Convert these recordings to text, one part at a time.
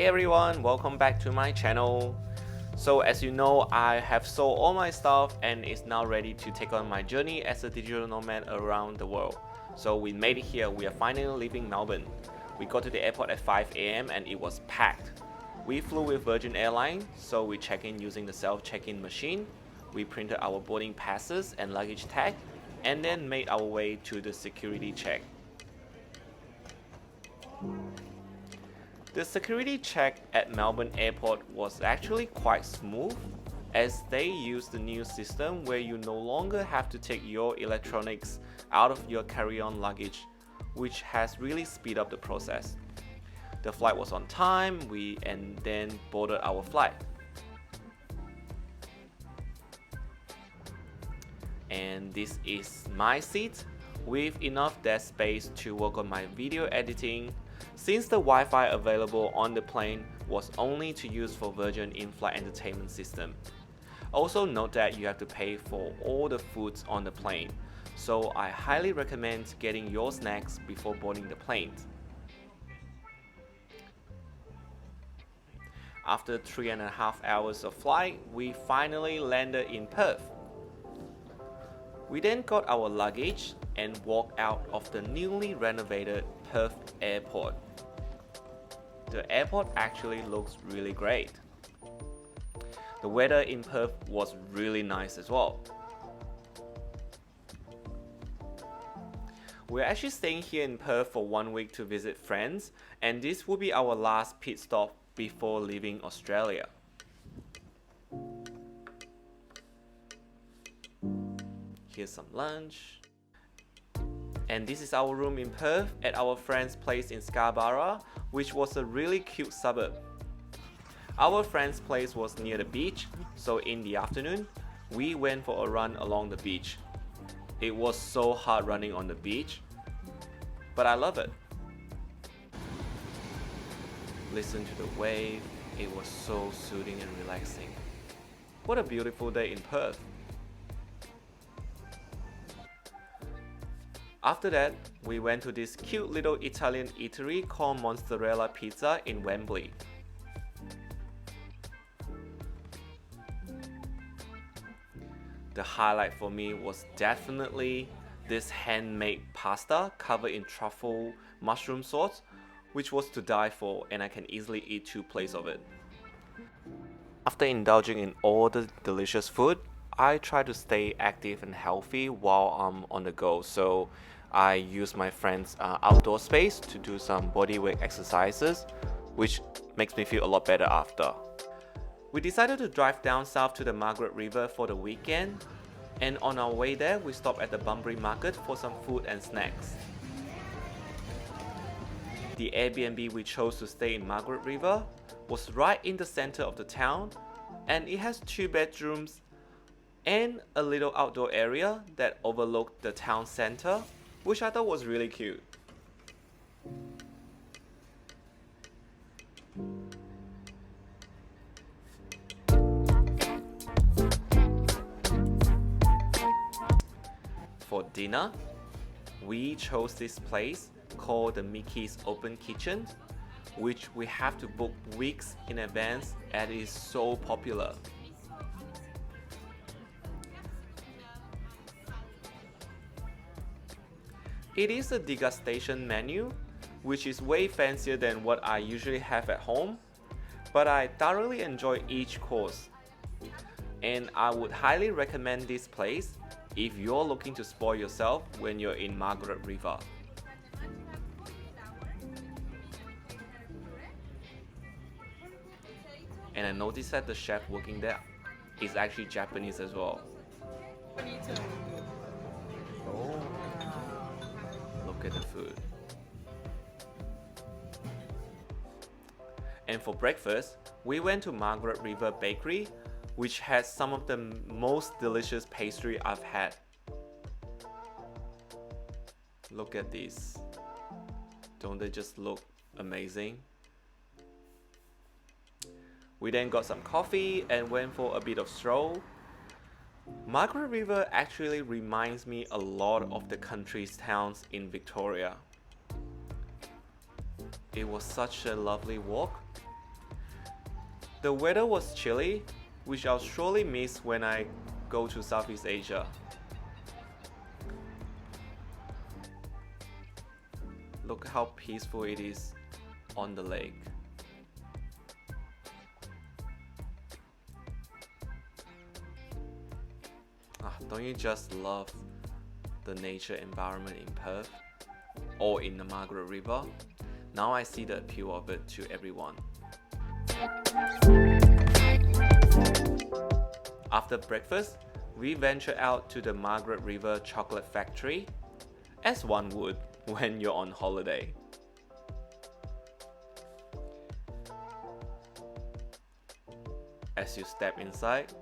everyone, welcome back to my channel. So as you know, I have sold all my stuff and is now ready to take on my journey as a digital nomad around the world. So we made it here. We are finally leaving Melbourne. We got to the airport at 5 AM and it was packed. We flew with Virgin Airlines, so we checked in using the self-check-in machine. We printed our boarding passes and luggage tag and then made our way to the security check. The security check at Melbourne Airport was actually quite smooth, as they used the new system where you no longer have to take your electronics out of your carry-on luggage, which has really speed up the process. The flight was on time, and then boarded our flight. And this is my seat with enough desk space to work on my video editing, since the Wi-Fi available on the plane was only to use for Virgin in-flight entertainment system. Also note that you have to pay for all the foods on the plane, so I highly recommend getting your snacks before boarding the plane. After 3.5 hours of flight, we finally landed in Perth. We then got our luggage and walked out of the newly renovated Perth airport. The airport actually looks really great. The weather in Perth was really nice as well. We're actually staying here in Perth for 1 week to visit friends, and this will be our last pit stop before leaving Australia. Here's some lunch. And this is our room in Perth at our friend's place in Scarborough, which was a really cute suburb. Our friend's place was near the beach, so in the afternoon, we went for a run along the beach. It was so hard running on the beach, but I love it. Listen to the wave, it was so soothing and relaxing. What a beautiful day in Perth. After that, we went to this cute little Italian eatery called Monsterella Pizza in Wembley. The highlight for me was definitely this handmade pasta covered in truffle mushroom sauce, which was to die for, and I can easily eat 2 plates of it. After indulging in all the delicious food, I try to stay active and healthy while I'm on the go, so I use my friend's outdoor space to do some bodyweight exercises, which makes me feel a lot better after. We decided to drive down south to the Margaret River for the weekend, and on our way there we stopped at the Bunbury market for some food and snacks. The Airbnb we chose to stay in Margaret River was right in the center of the town, and it has 2 bedrooms and a little outdoor area that overlooked the town center, which I thought was really cute. For dinner, we chose this place called the Miki's Open Kitchen, which we have to book weeks in advance as it is so popular. It is a degustation menu, which is way fancier than what I usually have at home, but I thoroughly enjoy each course. And I would highly recommend this place if you're looking to spoil yourself when you're in Margaret River. And I noticed that the chef working there is actually Japanese as well. Oh. Look at the food. And for breakfast, we went to Margaret River Bakery, which has some of the most delicious pastry I've had. Look at these. Don't they just look amazing? We then got some coffee and went for a bit of stroll. Margaret River actually reminds me a lot of the country's towns in Victoria. It was such a lovely walk, The weather was chilly, which I'll surely miss when I go to Southeast Asia. Look how peaceful it is on the lake. Don't you just love the nature environment in Perth or in the Margaret River? Now I see the appeal of it to everyone. After breakfast, we venture out to the Margaret River chocolate factory, as one would when you're on holiday. As you step inside,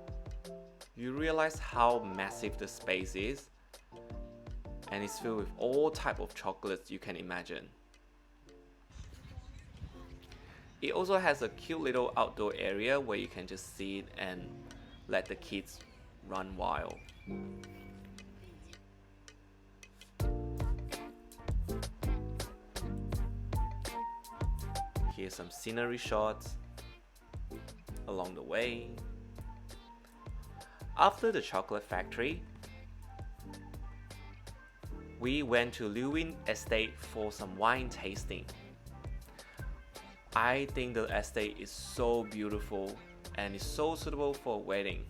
you realize how massive the space is, and it's filled with all types of chocolates you can imagine. It also has a cute little outdoor area where you can just sit and let the kids run wild. Here's some scenery shots along the way. After the chocolate factory, we went to Leeuwin Estate for some wine tasting. I think the estate is so beautiful and is so suitable for a wedding.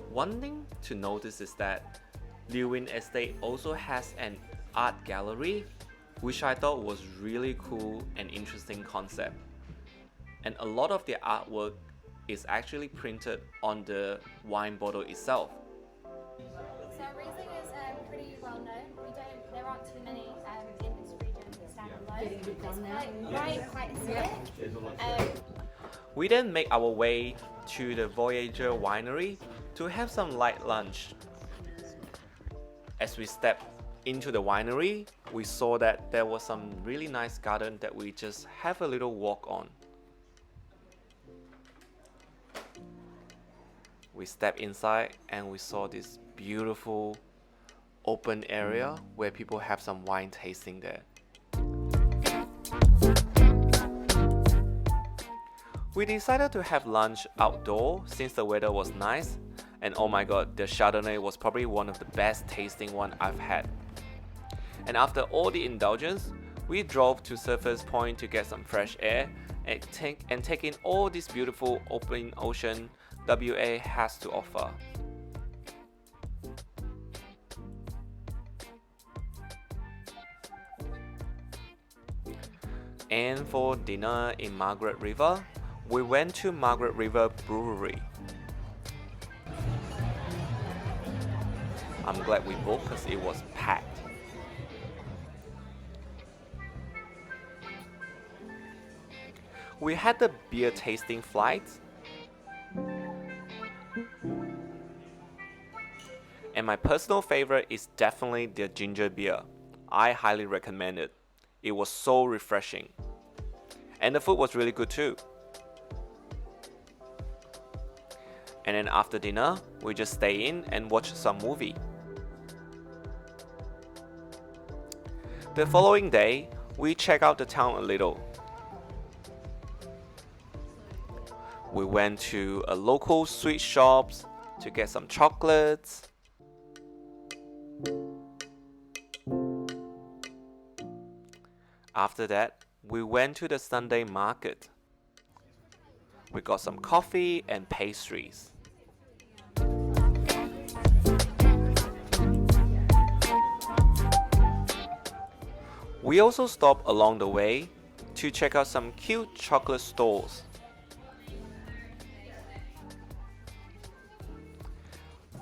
One thing to notice is that Leeuwin Estate also has an art gallery, which I thought was really cool and interesting concept. And a lot of the artwork is actually printed on the wine bottle itself. So Riesling is pretty well known. There aren't too many in this region that stand alone. It's quite acidic. We then make our way to the Voyager winery to have some light lunch. As we step into the winery, we saw that there was some really nice garden that we just have a little walk on. We stepped inside and we saw this beautiful open area where people have some wine tasting there. We decided to have lunch outdoor since the weather was nice, and oh my god, the Chardonnay was probably one of the best tasting one I've had. And after all the indulgence, we drove to Surfers Point to get some fresh air and take in all this beautiful open ocean WA has to offer. And for dinner in Margaret River, we went to Margaret River Brewery. I'm glad we booked because it was packed. We had the beer tasting flight, and my personal favorite is definitely their ginger beer. I highly recommend it. It was so refreshing. And the food was really good too. And then after dinner, we just stay in and watch some movie. The following day, we check out the town a little. We went to a local sweet shops to get some chocolates. After that, we went to the Sunday market. We got some coffee and pastries. We also stopped along the way to check out some cute chocolate stores.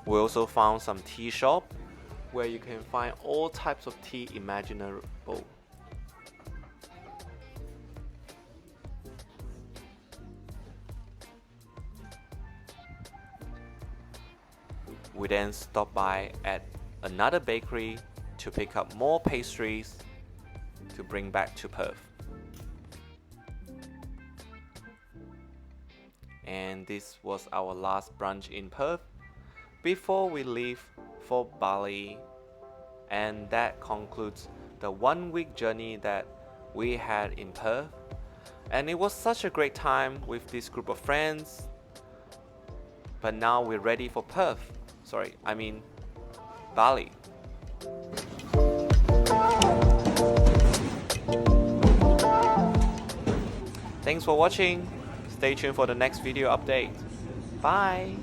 We also found some tea shop where you can find all types of tea imaginable. We then stopped by at another bakery to pick up more pastries to bring back to Perth. And this was our last brunch in Perth before we leave for Bali, and that concludes the the 1 week journey that we had in Perth. And it was such a great time with this group of friends. But now we're ready for Perth. Sorry, I mean Bali. Thanks for watching. Stay tuned for the next video update. Bye!